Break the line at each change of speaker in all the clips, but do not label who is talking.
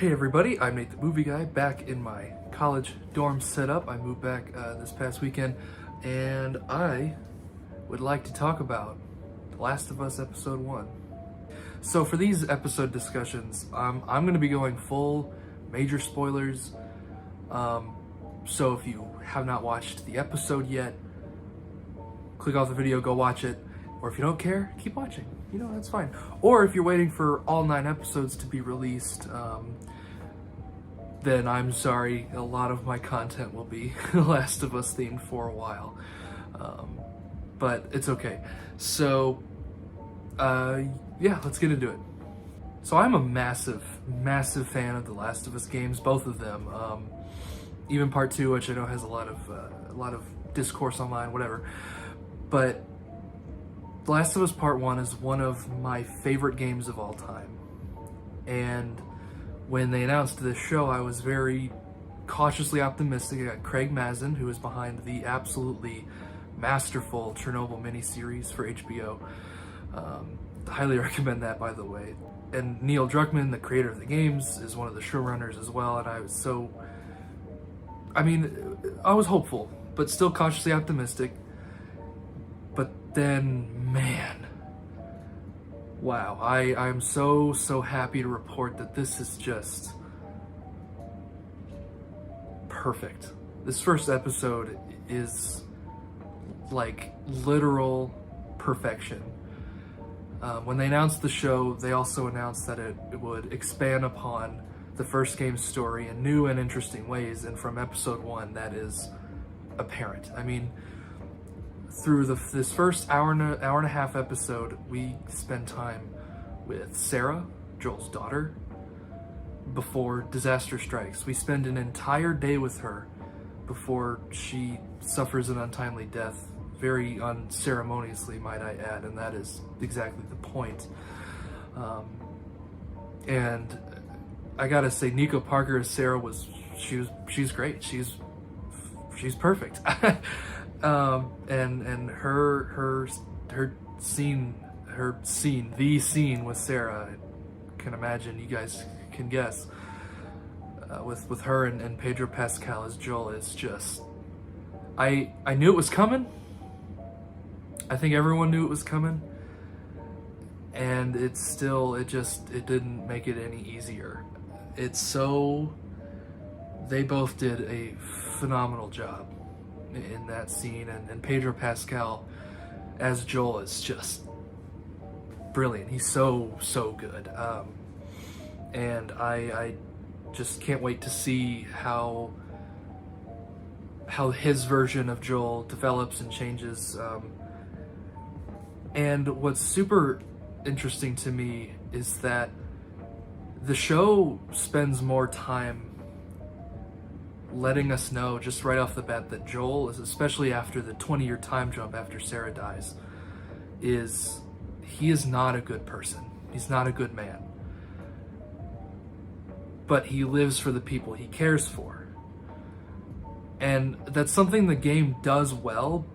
Hey everybody, I'm Nate the Movie Guy, back in my college dorm setup. I moved back this past weekend, and I would like to talk about The Last of Us Episode 1. So for these episode discussions, I'm going to be going full major spoilers. So if you have not watched the episode yet, click off the video, go watch it. Or if you don't care, keep watching. You know, that's fine. Or if you're waiting for all 9 episodes to be released, then I'm sorry, a lot of my content will be The Last of Us themed for a while. But it's okay. So, yeah, let's get into it. So I'm a massive fan of The Last of Us games, both of them. Even Part 2, which I know has a lot of discourse online, whatever. But The Last of Us Part 1 is one of my favorite games of all time. And when they announced this show, I was very cautiously optimistic. I got Craig Mazin, who is behind the absolutely masterful Chernobyl miniseries for HBO. Highly recommend that, by the way. And Neil Druckmann, the creator of the games, is one of the showrunners as well. And I was hopeful, but still cautiously optimistic. But then, man, wow, I'm so happy to report that this is just perfect. This first episode is like literal perfection. When they announced the show, they also announced that it would expand upon the first game's story in new and interesting ways, and from episode 1, that is apparent. I mean, through this first hour and a half episode, we spend time with Sarah, Joel's daughter, before disaster strikes. We spend an entire day with her before she suffers an untimely death, very unceremoniously, might I add, and that is exactly the point. And I gotta say, Nico Parker as Sarah she's great. She's perfect. And her scene with Sarah, I can imagine, you guys can guess, with her and Pedro Pascal as Joel is just, I knew it was coming. I think everyone knew it was coming, and it didn't make it any easier. They both did a phenomenal job in that scene, and Pedro Pascal as Joel is just brilliant. He's so good, and I just can't wait to see how his version of Joel develops and changes. And what's super interesting to me is that the show spends more time letting us know just right off the bat that Joel is, especially after the 20-year time jump after Sarah dies, he is not a good person. He's not a good man. But he lives for the people he cares for. And that's something the game does well,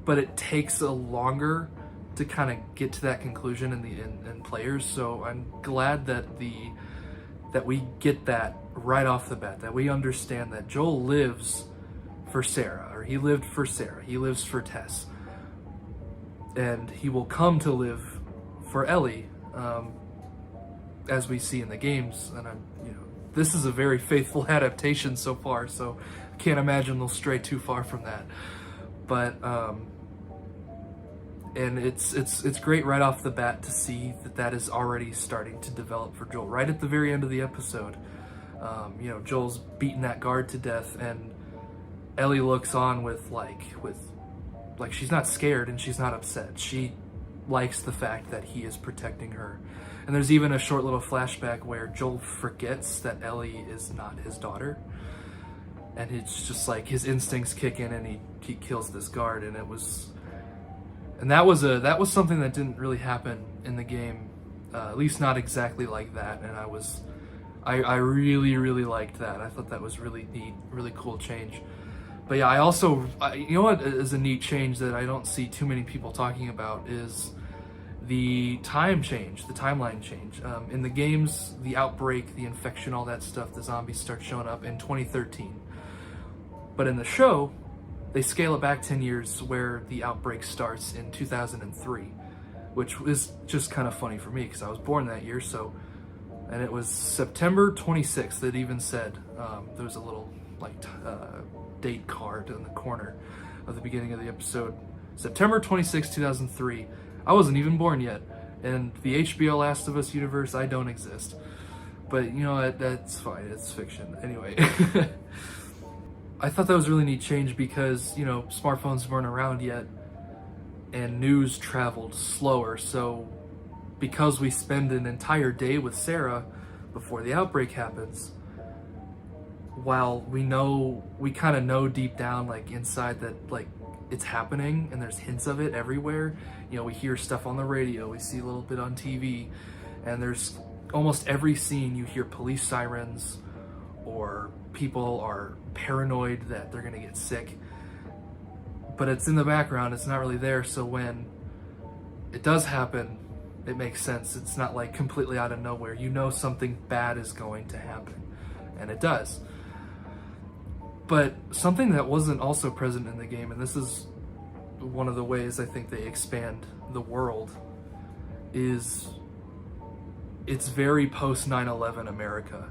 but it takes a longer to kind of get to that conclusion in players. So I'm glad that we get that right off the bat, that we understand that Joel lives for Sarah, or he lived for Sarah, he lives for Tess, and he will come to live for Ellie, as we see in the games. And this is a very faithful adaptation so far, so I can't imagine they'll stray too far from that. But and it's great right off the bat to see that is already starting to develop for Joel. Right at the very end of the episode, Joel's beating that guard to death, and Ellie looks on with she's not scared and she's not upset. She likes the fact that he is protecting her. And there's even a short little flashback where Joel forgets that Ellie is not his daughter, and it's just like his instincts kick in and he kills this guard. And that was something that didn't really happen in the game, at least not exactly like that. And I really liked that. I thought that was really neat, really cool change. But yeah, you know what is a neat change that I don't see too many people talking about is the timeline change. In the games, the outbreak, the infection, all that stuff, the zombies start showing up in 2013. But in the show, they scale it back 10 years where the outbreak starts in 2003, which is just kind of funny for me because I was born that year. So, and it was September 26th. It even said, there was a little date card in the corner of the beginning of the episode. September 26, 2003. I wasn't even born yet. In the HBO Last of Us universe, I don't exist. But you know what? That's fine. It's fiction. Anyway. I thought that was a really neat change because, you know, smartphones weren't around yet and news traveled slower. So because we spend an entire day with Sarah before the outbreak happens, while we kind of know deep down, like inside, that like it's happening and there's hints of it everywhere. You know, we hear stuff on the radio, we see a little bit on TV, and there's almost every scene you hear police sirens or people are paranoid that they're gonna get sick. But it's in the background, it's not really there, so when it does happen, it makes sense. It's not like completely out of nowhere. You know something bad is going to happen, and it does. But something that wasn't also present in the game, and this is one of the ways I think they expand the world, is it's very post 9/11 America.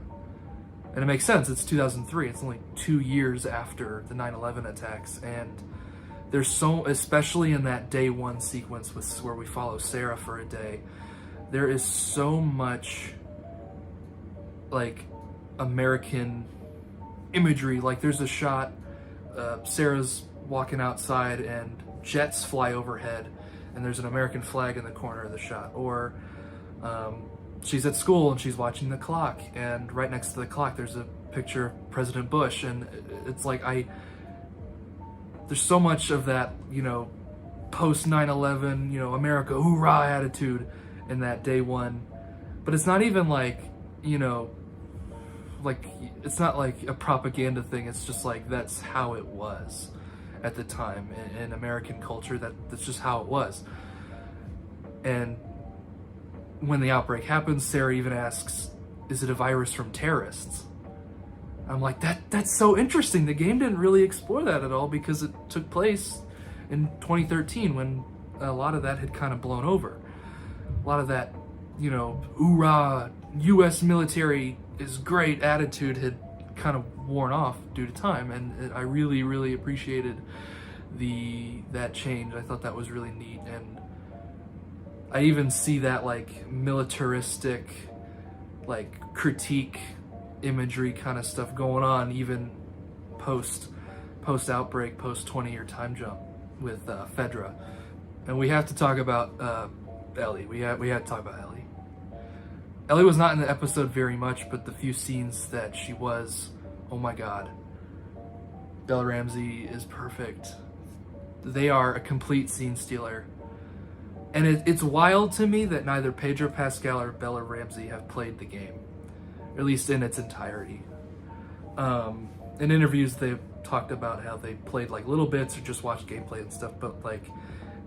And it makes sense, it's 2003, it's only 2 years after the 9/11 attacks, and there's so, especially in that day one sequence where we follow Sarah for a day, there is so much like American imagery. Like there's a shot, Sarah's walking outside and jets fly overhead and there's an American flag in the corner of the shot. Or she's at school and she's watching the clock, and right next to the clock there's a picture of President Bush, and it's like there's so much of that, you know, post 9/11, you know, America hoorah attitude in that day one. But it's not even like, you know, like it's not like a propaganda thing. It's just like that's how it was at the time in American culture. That's just how it was. And when the outbreak happens, Sarah even asks, is it a virus from terrorists? I'm like, that's so interesting. The game didn't really explore that at all because it took place in 2013 when a lot of that had kind of blown over. A lot of that, you know, hoorah, US military is great attitude had kind of worn off due to time, and I really, really appreciated that change. I thought that was really neat, and I even see that like militaristic, like critique imagery kind of stuff going on even post outbreak, post 20-year time jump with Fedra. And we have to talk about Ellie. We had to talk about Ellie. Ellie was not in the episode very much, but the few scenes that she was, oh my god. Bella Ramsey is perfect. They are a complete scene stealer. And it's wild to me that neither Pedro Pascal or Bella Ramsey have played the game, at least in its entirety. In interviews, they've talked about how they played like little bits or just watched gameplay and stuff, but like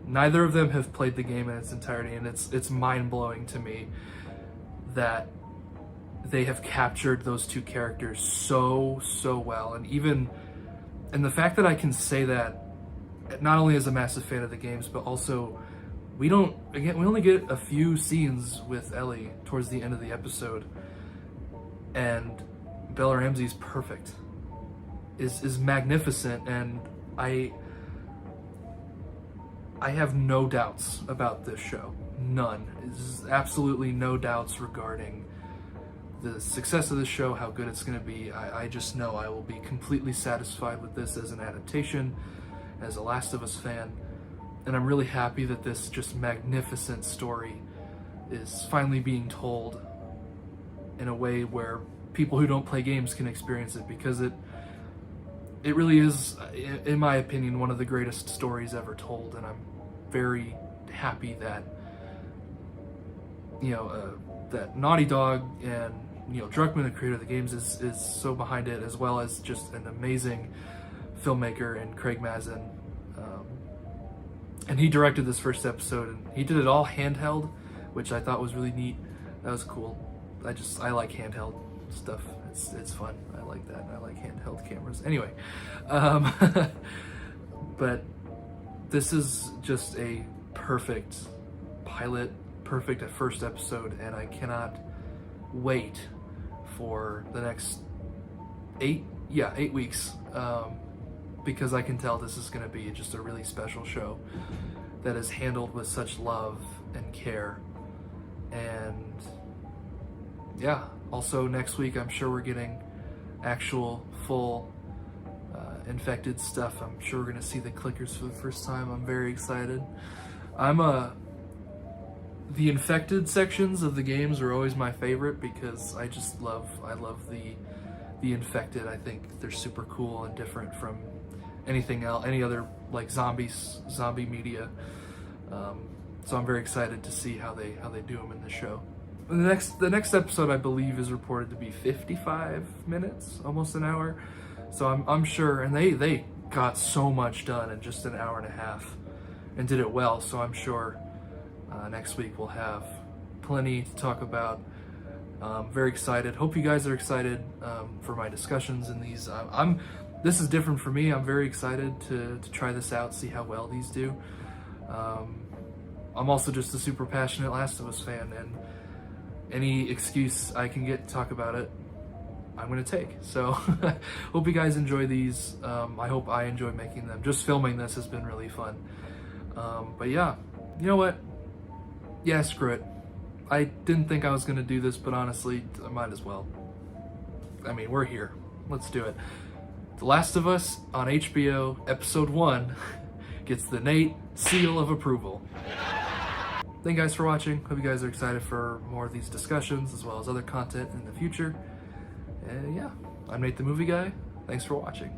neither of them have played the game in its entirety, and it's mind-blowing to me that they have captured those two characters so well. And the fact that I can say that not only as a massive fan of the games, but also we only get a few scenes with Ellie towards the end of the episode, and Bella Ramsey's perfect, is magnificent, and I have no doubts about this show. None. There's absolutely no doubts regarding the success of the show, how good it's going to be. I just know I will be completely satisfied with this as an adaptation, as a Last of Us fan, and I'm really happy that this just magnificent story is finally being told in a way where people who don't play games can experience it, because it really is, in my opinion, one of the greatest stories ever told, and I'm very happy that, you know, that Naughty Dog and Neil Druckmann, the creator of the games, is so behind it, as well as just an amazing filmmaker and Craig Mazin. And he directed this first episode, and he did it all handheld, which I thought was really neat. That was cool. I like handheld stuff. It's fun. I like that. I like handheld cameras. Anyway, but this is just a perfect pilot, perfect first episode, and I cannot wait for the next 8 weeks, because I can tell this is going to be just a really special show that is handled with such love and care. And yeah, also next week I'm sure we're getting actual full infected stuff. I'm sure we're going to see the clickers for the first time. I'm very excited. The infected sections of the games are always my favorite because I love the infected. I think they're super cool and different from anything else, any other like zombie media. So I'm very excited to see how they do them in the show. The next episode I believe is reported to be 55 minutes, almost an hour. So I'm sure, and they got so much done in just an hour and a half, and did it well. So I'm sure next week we'll have plenty to talk about. Very excited. Hope you guys are excited for my discussions in these. This is different for me. I'm very excited to try this out, see how well these do. I'm also just a super passionate Last of Us fan, and any excuse I can get to talk about it, I'm going to take. So hope you guys enjoy these. I hope I enjoy making them. Just filming this has been really fun. But yeah, you know what? Yeah, screw it. I didn't think I was going to do this, but honestly, I might as well. I mean, we're here. Let's do it. The Last of Us on HBO, Episode 1, gets the Nate seal of approval. Thank you guys for watching. Hope you guys are excited for more of these discussions as well as other content in the future. And yeah, I'm Nate the Movie Guy. Thanks for watching.